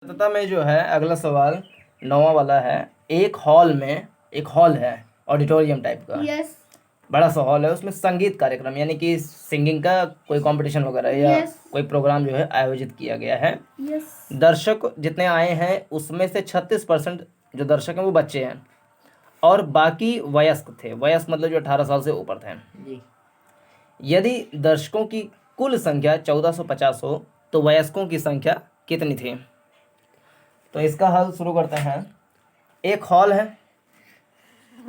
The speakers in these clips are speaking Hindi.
तथा में जो है अगला सवाल 9वां वाला है। एक हॉल है ऑडिटोरियम टाइप का। यस बड़ा सा हॉल है, उसमें संगीत कार्यक्रम यानी कि सिंगिंग का कोई कंपटीशन वगैरह या Yes. कोई प्रोग्राम जो है आयोजित किया गया है। यस दर्शक जितने आए हैं उसमें से 36% जो दर्शक हैं वो बच्चे हैं और बाकी वयस्क थे। वयस्क मतलब जो 18 साल से ऊपर थे जी। यदि दर्शकों की कुल संख्या 1450 हो तो वयस्कों की संख्या कितनी थी? तो इसका हल शुरू करते हैं। एक हॉल है,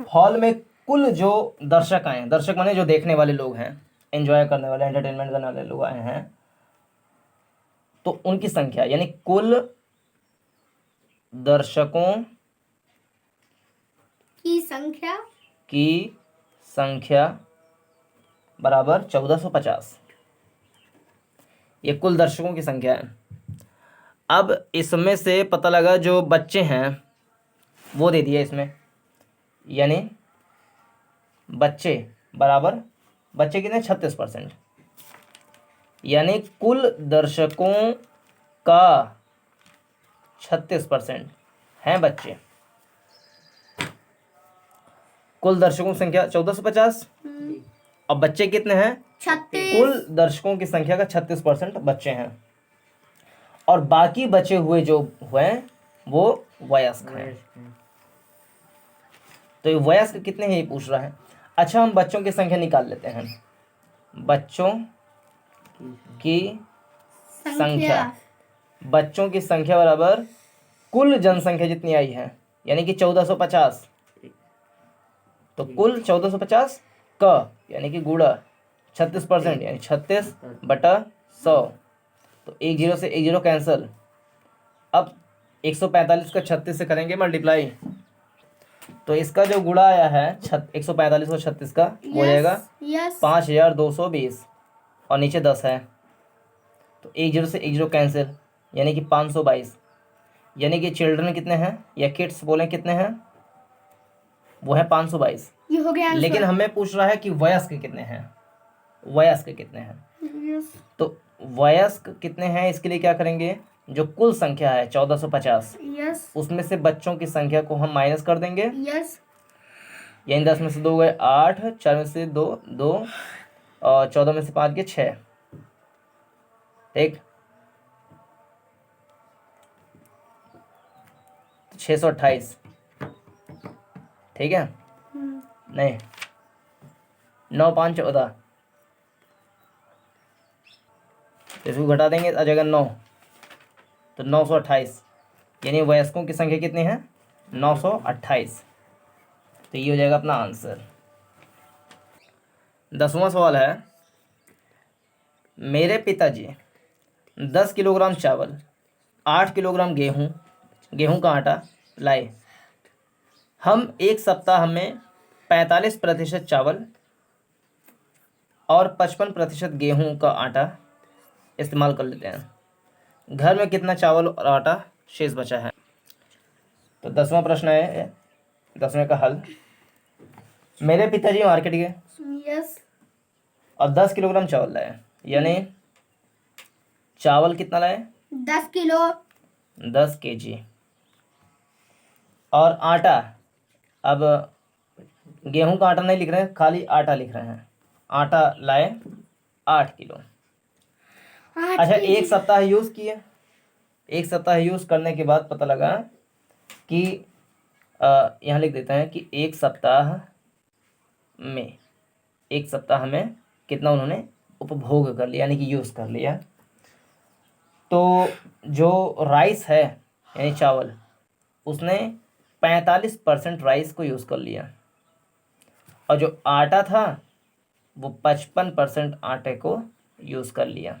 हॉल में कुल जो दर्शक आए हैं, दर्शक माने जो देखने वाले लोग हैं, एंजॉय करने वाले, एंटरटेनमेंट करने वाले लोग आए हैं, तो उनकी संख्या यानी कुल दर्शकों की संख्या बराबर 1450। ये कुल दर्शकों की संख्या है। अब इसमें से पता लगा जो बच्चे हैं वो दे दिया इसमें, यानी बच्चे बराबर बच्चे कितने 36%, यानी कुल दर्शकों का 36% हैं बच्चे। कुल दर्शकों की संख्या 1450 और बच्चे कितने हैं 36। कुल दर्शकों की संख्या का 36% बच्चे हैं और बाकी बचे हुए जो हुए वो वयस्क हैं। तो ये वयस्क कितने हैं ये पूछ रहा है। अच्छा, हम बच्चों की संख्या निकाल लेते हैं। बच्चों की संख्या बच्चों की संख्या बराबर कुल जनसंख्या जितनी आई है यानी कि 1450, तो कुल 1450 का यानी कि गुणा 36% यानी 36/100। तो 10 से 10 कैंसिल। अब 145 का 36 से करेंगे मल्टीप्लाई, तो इसका जो गुणा आया है 145 और 36 का वो हो जाएगा 5220 और नीचे 10 है, तो 10 से 10 कैंसिल यानी कि 522। यानी कि चिल्ड्रन कितने हैं या किड्स बोलें कितने हैं, वो है 522। ये हो गया आंसर। लेकिन हमें पूछ रहा है कि वयस्क कितने हैं, वयस्क कितने हैं। यस तो वयस्क कितने हैं इसके लिए क्या करेंगे, जो कुल संख्या है 1450 यस उसमें से बच्चों की संख्या को हम माइनस कर देंगे। यस यानी 10 में से 2 गए 8, 4 में से 2 2 और 14 में से 5 गए 6। ठीक, 628। ठीक है, नहीं 9 5 14, तो इसको घटा देंगे आ जाएगा 9, तो 928 यानी वयस्कों की संख्या कितनी है 928। तो ये हो जाएगा अपना आंसर। 10वां सवाल है। मेरे पिताजी 10 किलोग्राम चावल, 8 किलोग्राम गेहूं का आटा लाए। हम एक सप्ताह में 45% चावल और 55% गेहूं का आटा इस्तेमाल कर लेते हैं। घर में कितना चावल और आटा शेष बचा है? तो 10वां प्रश्न है, 10वें का हल। मेरे पिताजी मार्केट गए यस और 10 किलोग्राम चावल लाए, यानी चावल कितना लाए 10 किलो 10 kg और आटा, अब गेहूं का आटा नहीं लिख रहे हैं, खाली आटा लिख रहे हैं। आटा लाए 8 किलो। अच्छा, एक सप्ताह यूज़ किए, एक सप्ताह यूज़ करने के बाद पता लगा कि यहाँ लिख देते हैं कि एक सप्ताह में कितना उन्होंने उपभोग कर लिया यानी कि यूज़ कर लिया। तो जो राइस है यानी चावल, उसने 45% राइस को यूज़ कर लिया और जो आटा था वो 55% आटे को यूज़ कर लिया।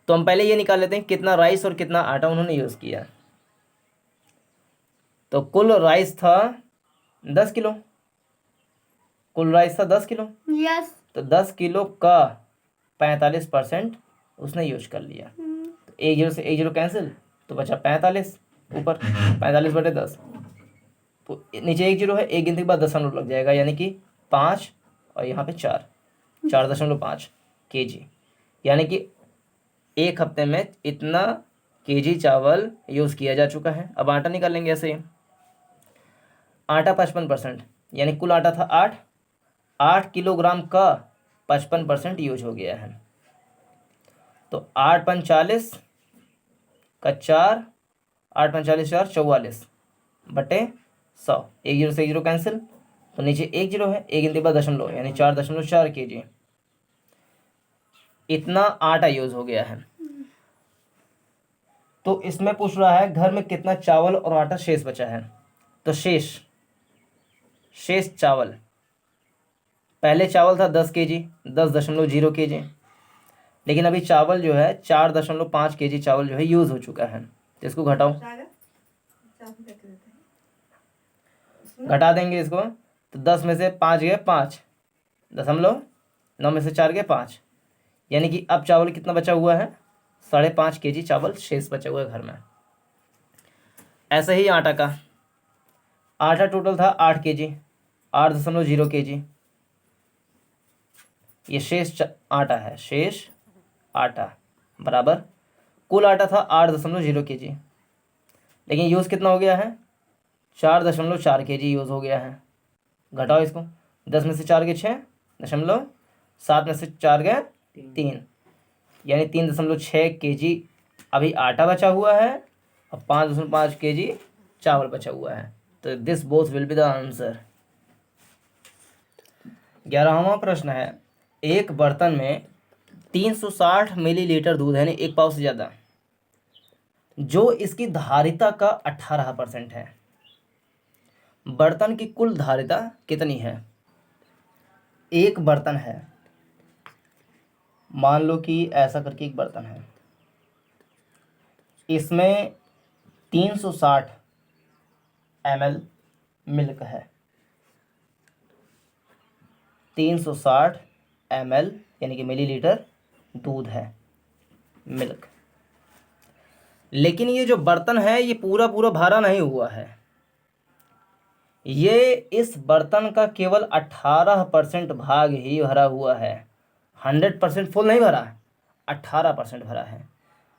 तो हम पहले ये निकाल लेते हैं कितना राइस और कितना आटा उन्होंने यूज़ किया। तो कुल राइस था 10 किलो, कुल राइस था 10 किलो, यस तो 10 किलो का 45% उसने यूज कर लिया। तो 10 से 10 कैंसिल, तो बचा 45 ऊपर 45/10, तो नीचे 10 है, एक गिनती के बाद दशमलव लग जाएगा यानी कि 5 और यहाँ पे 4.5 kg, यानी कि एक हफ्ते में इतना केजी चावल यूज़ किया जा चुका है। अब आटा निकालेंगे ऐसे ही। आटा 55%, यानी कुल आटा था 8 किलोग्राम का 55% यूज हो गया है। तो 8×5 = 4, 8×5 = 44 बटे 100। 1 जीरो से 1 जीरो कैंसिल, तो नीचे 1 जीरो है, 1 गिनती 0.5 यानी 4.4 kg इतना आटा यूज हो गया है। तो इसमें पूछ रहा है घर में कितना चावल और आटा शेष बचा है। तो शेष चावल, पहले चावल था 10 kg, 10.0 kg, लेकिन अभी चावल जो है 4.5 kg चावल जो है यूज हो चुका है। तो इसको घटाओ, घटा देंगे इसको, तो 10 में से 5 गए 5, 9 में से 4 गए 5, यानी कि अब चावल कितना बचा हुआ है, 5.5 kg चावल शेष बचा हुआ है घर में। ऐसे ही आटा का, आटा टोटल था 8 kg, 8.0 kg, ये शेष आटा है, शेष आटा बराबर कुल आटा था 8.0 kg, लेकिन यूज़ कितना हो गया है, 4.4 kg यूज़ हो गया है। घटाओ इसको, 10 में से 4 गए 6, 7 में से 4 गए 3, यानी 3.6 kg अभी आटा बचा हुआ है और 5.5 kg चावल बचा हुआ है। तो this both will be the answer. 11वां प्रश्न है, एक बर्तन में 360 मिलीलीटर दूध है, यानी 1 पाव से ज़्यादा, जो इसकी धारिता का 18% है। बर्तन की कुल धारिता कितनी है। एक बर्तन है, मान लो कि ऐसा करके एक बर्तन है, इसमें 360 ml मिल्क है, 360 ml यानी कि मिलीलीटर दूध है, मिल्क। लेकिन ये जो बर्तन है ये पूरा पूरा भरा नहीं हुआ है, ये इस बर्तन का केवल 18% भाग ही भरा हुआ है। 100% फुल नहीं भरा, 18% भरा है।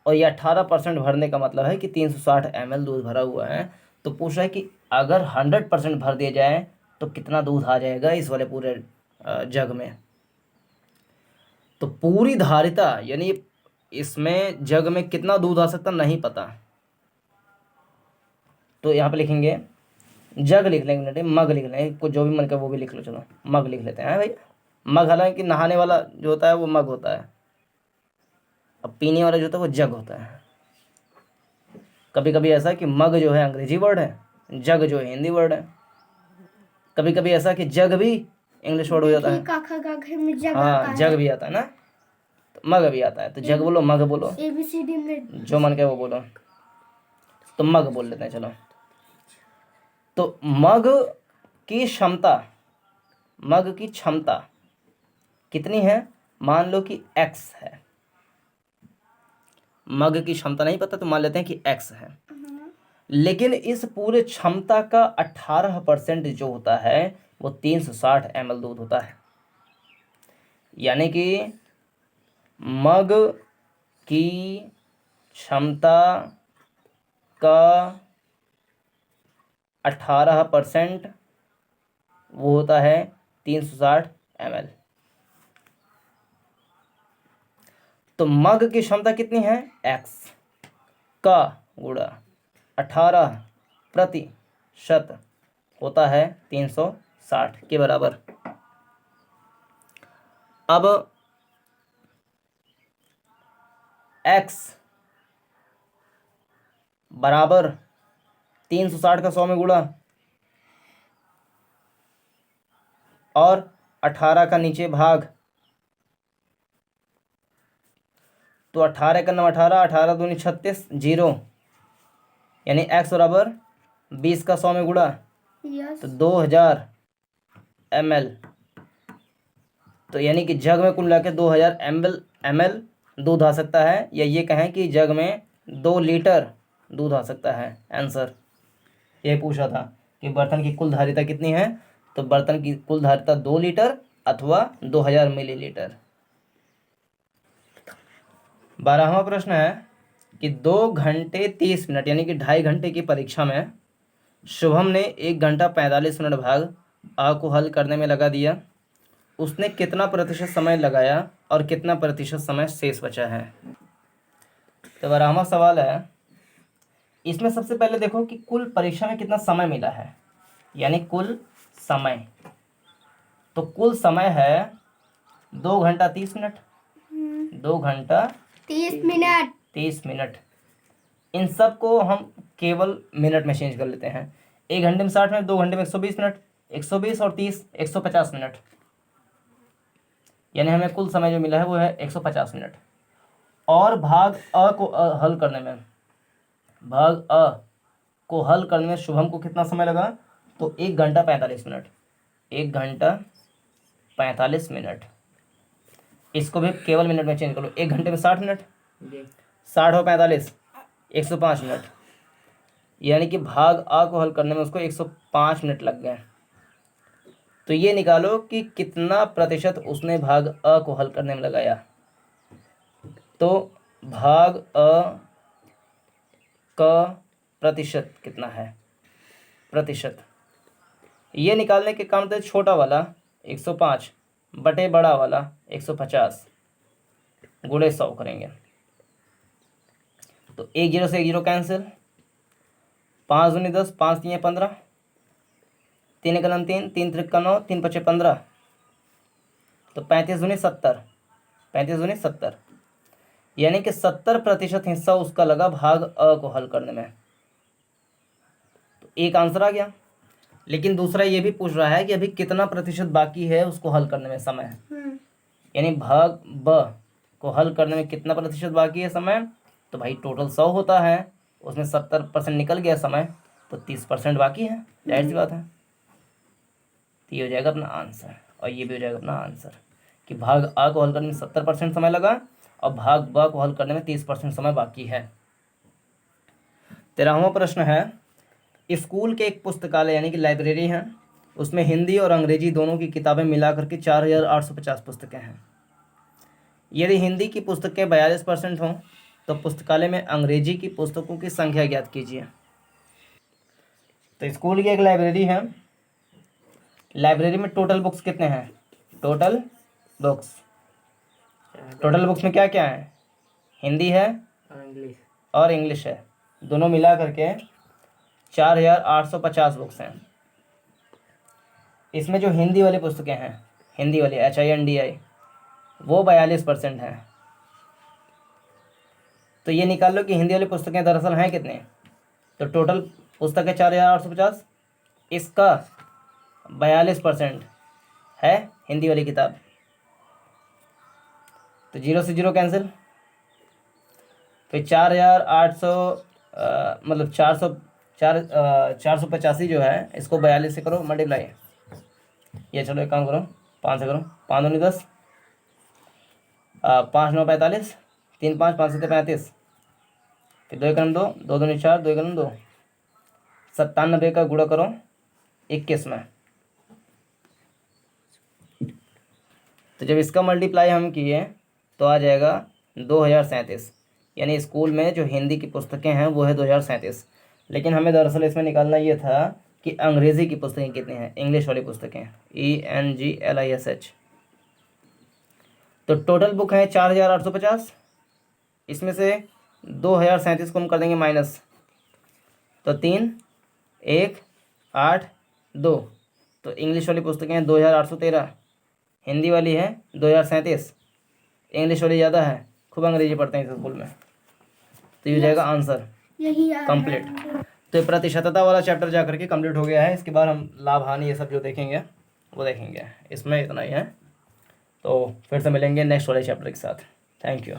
और ये 18% भरने का मतलब है कि 360 ml दूध भरा हुआ है। तो पूछ रहा है कि अगर 100% भर दिया जाए तो कितना दूध आ जाएगा इस वाले पूरे जग में। तो पूरी धारिता यानी इसमें जग में कितना दूध आ सकता नहीं पता, तो यहाँ पे लिखेंगे जग लिख लेंगे, नहीं मग लिख लेंगे, कुछ जो भी मन करे वो भी लिख लो। चलो मग लिख लेते हैं भाई। मग हालांकि नहाने वाला जो होता है वो मग होता है, अब पीने वाला जो होता है वो जग होता है। कभी कभी ऐसा कि मग जो है अंग्रेजी वर्ड है, जग जो है हिंदी वर्ड है। कभी कभी ऐसा कि जग भी इंग्लिश वर्ड हो जाता है। हाँ जग भी आता है ना, तो मग भी आता है। तो जग बोलो, मग बोलो, ABCD में जो मन करे वो बोलो। तो मग बोल लेते हैं चलो। तो मग की क्षमता कितनी है, मान लो कि x है। मग की क्षमता नहीं पता तो मान लेते हैं कि x है। लेकिन इस पूरे क्षमता का 18% जो होता है वो 360 ml दूध होता है। यानी कि मग की क्षमता का 18% वो होता है 360 ml। तो मग की क्षमता कितनी है, x का गुणा 18% होता है 360 के बराबर। अब x बराबर 360 का 100 में गुणा और 18 का नीचे भाग, तो 18 का 9 18, 18 दूनी 36, 0, यानी x बराबर 20 का 100 में गुणा तो 2000 ml। तो यानी कि जग में कुल मिलाकर 2000 ml दूध आ सकता है, या ये कहें कि जग में 2 लीटर दूध आ सकता है। आंसर ये पूछा था कि बर्तन की कुल धारिता कितनी है, तो बर्तन की कुल धारिता 2 लीटर अथवा 2000 मिलीलीटर। 12वां प्रश्न है, कि 2 घंटे 30 मिनट यानी कि 2.5 घंटे की परीक्षा में शुभम ने 1 घंटा 45 मिनट भाग आ को हल करने में लगा दिया। उसने कितना प्रतिशत समय लगाया और कितना प्रतिशत समय शेष बचा है। तो 12वां सवाल है, इसमें सबसे पहले देखो कि कुल परीक्षा में कितना समय मिला है, यानी कुल समय। तो कुल समय है 2 घंटा 30 मिनट। 30 मिनट 2 घंटा 30 मिनट। इन सब को हम केवल मिनट में चेंज कर लेते हैं। 1 घंटे में 60 मिनट, 2 घंटे में 120 मिनट, 120 और 30 150 मिनट, यानी हमें कुल समय जो मिला है वो है 150 मिनट। और भाग अ को हल करने में, भाग अ को हल करने में शुभम को कितना समय लगा, तो 1 घंटा 45 मिनट। 1 घंटा 45 मिनट। इसको भी केवल मिनट में चेंज कर लो। 1 घंटे में 60 मिनट, 60 और 45 105 मिनट, यानी कि भाग आ को हल करने में उसको 105 मिनट लग गए। तो ये निकालो कि कितना प्रतिशत उसने भाग अ को हल करने में लगाया। तो भाग अ का प्रतिशत कितना है, प्रतिशत ये निकालने के काम तो छोटा वाला 105 बटे बड़ा वाला 150 गुणे 100 करेंगे। तो 1 0 से 1 0 कैंसिल, 5 दूनी 10, 5 3 15, 3 1 3, 3 3 9, 3 5 15, तो 35 दूनी 70, 35 दूनी 70, यानी कि 70% हिस्सा उसका लगा भाग अ को हल करने में। तो एक आंसर आ गया। लेकिन दूसरा ये भी पूछ रहा है कि अभी कितना प्रतिशत बाकी है उसको हल करने में समय, यानी भाग ब को हल करने में कितना प्रतिशत बाकी है समय। तो भाई टोटल 100 होता है, उसमें 70% निकल गया समय, तो 30% बाकी है, जाहिर सी बात है। तो ये हो जाएगा अपना आंसर, और ये भी हो जाएगा अपना आंसर कि भाग आ को हल करने में 70% समय लगा और भाग ब को हल करने में 30% समय बाकी है। 13वां प्रश्न है, स्कूल के एक पुस्तकालय यानी कि लाइब्रेरी है, उसमें हिंदी और अंग्रेजी दोनों की किताबें मिलाकर के 4850 पुस्तकें हैं। यदि हिंदी की पुस्तकें 42% हों तो पुस्तकालय में अंग्रेजी की पुस्तकों की संख्या ज्ञात कीजिए। तो स्कूल की एक लाइब्रेरी है, लाइब्रेरी में टोटल बुक्स कितने हैं, टोटल बुक्स में क्या क्या है, हिंदी है और इंग्लिश है, दोनों मिला करके 4850 बुक्स हैं। इसमें जो हिंदी वाली पुस्तकें हैं, हिंदी वाली HINDI, वो 42% हैं। तो ये निकाल लो कि हिंदी वाली पुस्तकें दरअसल हैं कितने। तो टोटल पुस्तकें 4850, इसका 42% है हिंदी वाली किताब। तो 0 से 0 कैंसिल, फिर 4800 मतलब 485 जो है इसको 42 से करो मल्टीप्लाई। ये चलो एक काम करो, 5 से करो, 5 दूनी 10, 5 9 45, 3 5 5 7 35, फिर 2 1 2, 2 दूनी 4, 2 1 2, 97 का गुणा करो 21 में। तो जब इसका मल्टीप्लाई हम किए तो आ जाएगा 2037, यानी स्कूल में जो हिंदी की पुस्तकें हैं वो है 2037। लेकिन हमें दरअसल इसमें निकालना ये था कि अंग्रेज़ी की पुस्तकें कितनी हैं, इंग्लिश वाली पुस्तकें ENGLISH। तो टोटल बुक है 4850, इसमें से 2037 को हम कर देंगे माइनस, तो 3 1 8 2, तो इंग्लिश वाली पुस्तकें हैं 2813, हिंदी वाली है 2037, इंग्लिश वाली ज़्यादा है, खूब अंग्रेजी पढ़ते हैं इस स्कूल में। तो ये हो जाएगा आंसर कंप्लीट। तो ये प्रतिशतता वाला चैप्टर जा करके कंप्लीट हो गया है। इसके बाद हम लाभ हानि ये सब जो देखेंगे वो देखेंगे। इसमें इतना ही है, तो फिर से मिलेंगे नेक्स्ट वाले चैप्टर के साथ। Thank you.